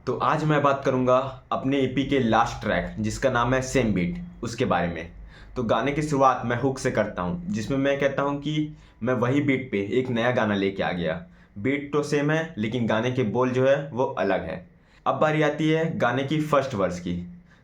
तो आज मैं बात करूंगा अपने ईपी के लास्ट ट्रैक जिसका नाम है सेम बीट उसके बारे में। तो गाने की शुरुआत मैं हुक से करता हूं जिसमें मैं कहता हूं कि मैं वही बीट पे एक नया गाना लेके आ गया। बीट तो सेम है लेकिन गाने के बोल जो है वो अलग है। अब बारी आती है गाने की फर्स्ट वर्स की।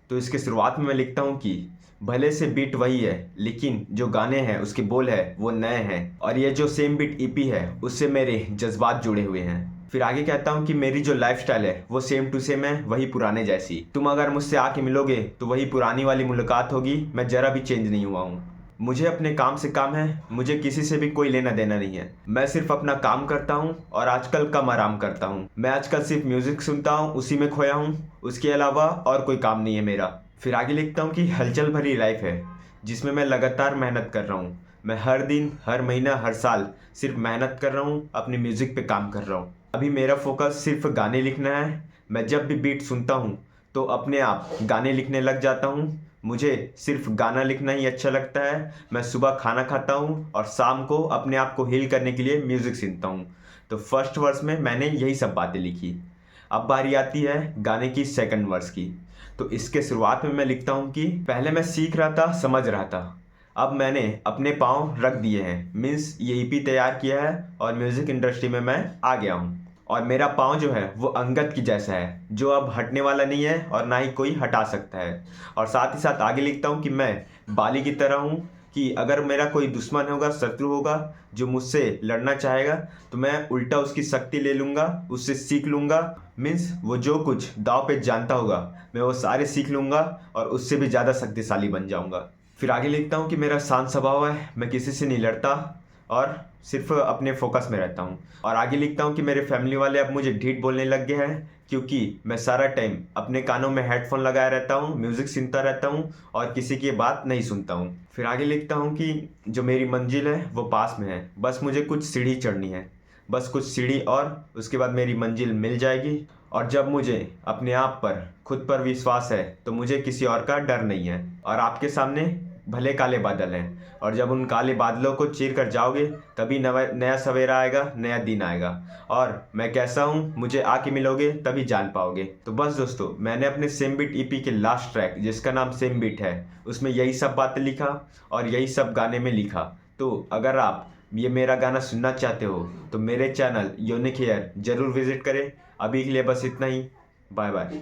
तो इसके शुरुआत में मैं लिखता हूँ कि भले से बीट वही है लेकिन जो गाने हैं उसके बोल है वो नए हैं और ये जो सेम बीट ईपी है उससे मेरे जज्बात जुड़े हुए हैं। फिर आगे कहता हूँ कि मेरी जो लाइफस्टाइल है वो सेम टू सेम है, वही पुराने जैसी। तुम अगर मुझसे आके मिलोगे तो वही पुरानी वाली मुलाकात होगी, मैं जरा भी चेंज नहीं हुआ हूँ। मुझे अपने काम से काम है, मुझे किसी से भी कोई लेना देना नहीं है। मैं सिर्फ अपना काम करता हूँ और आजकल कम आराम करता हूँ। मैं आजकल सिर्फ म्यूजिक सुनता हूँ, उसी में खोया हूँ। उसके अलावा और कोई काम नहीं है मेरा। फिर आगे लिखता हूँ कि हलचल भरी लाइफ है जिसमें मैं लगातार मेहनत कर रहा हूँ। मैं हर दिन, हर महीना, हर साल सिर्फ मेहनत कर रहा हूँ, अपनी म्यूजिक पे काम कर रहा हूँ। अभी मेरा फोकस सिर्फ गाने लिखना है। मैं जब भी बीट सुनता हूँ तो अपने आप गाने लिखने लग जाता हूँ। मुझे सिर्फ गाना लिखना ही अच्छा लगता है। मैं सुबह खाना खाता हूँ और शाम को अपने आप को हील करने के लिए म्यूज़िक सुनता हूँ। तो फर्स्ट वर्स में मैंने यही सब बातें लिखी। अब बारी आती है गाने की सेकंड वर्स की। तो इसके शुरुआत में मैं लिखता हूँ कि पहले मैं सीख रहा था, समझ रहा था, अब मैंने अपने पाँव रख दिए हैं। मीन्स ये ईपी तैयार किया है और म्यूज़िक इंडस्ट्री में मैं आ गया हूँ। और मेरा पाँव जो है वो अंगद की जैसा है, जो अब हटने वाला नहीं है और ना ही कोई हटा सकता है। और साथ ही साथ आगे लिखता हूँ कि मैं बाली की तरह हूँ, कि अगर मेरा कोई दुश्मन होगा, शत्रु होगा जो मुझसे लड़ना चाहेगा, तो मैं उल्टा उसकी शक्ति ले लूँगा, उससे सीख लूँगा। मीन्स वो जो कुछ दाव पे जानता होगा मैं वो सारे सीख लूँगा और उससे भी ज़्यादा शक्तिशाली बन जाऊँगा। फिर आगे लिखता हूँ कि मेरा शांत स्वभाव है, मैं किसी से नहीं लड़ता और सिर्फ अपने फोकस में रहता हूँ। और आगे लिखता हूँ कि मेरे फैमिली वाले अब मुझे ढीठ बोलने लग गए हैं क्योंकि मैं सारा टाइम अपने कानों में हेडफोन लगाए रहता हूँ, म्यूज़िक सुनता रहता हूँ और किसी की बात नहीं सुनता हूँ। फिर आगे लिखता हूँ कि जो मेरी मंजिल है वो पास में है, बस मुझे कुछ सीढ़ी चढ़नी है, बस कुछ सीढ़ी और उसके बाद मेरी मंजिल मिल जाएगी। और जब मुझे अपने आप पर, खुद पर विश्वास है तो मुझे किसी और का डर नहीं है। और आपके सामने भले काले बादल हैं और जब उन काले बादलों को चीर कर जाओगे तभी नया सवेरा आएगा, नया दिन आएगा। और मैं कैसा हूँ मुझे आके मिलोगे तभी जान पाओगे। तो बस दोस्तों, मैंने अपने सेम बीट ईपी के लास्ट ट्रैक जिसका नाम सेम बीट है उसमें यही सब बातें लिखा और यही सब गाने में लिखा। तो अगर आप ये मेरा गाना सुनना चाहते हो तो मेरे चैनल यूनिक हेयर ज़रूर विजिट करें। अभी के लिए बस इतना ही। Bye bye.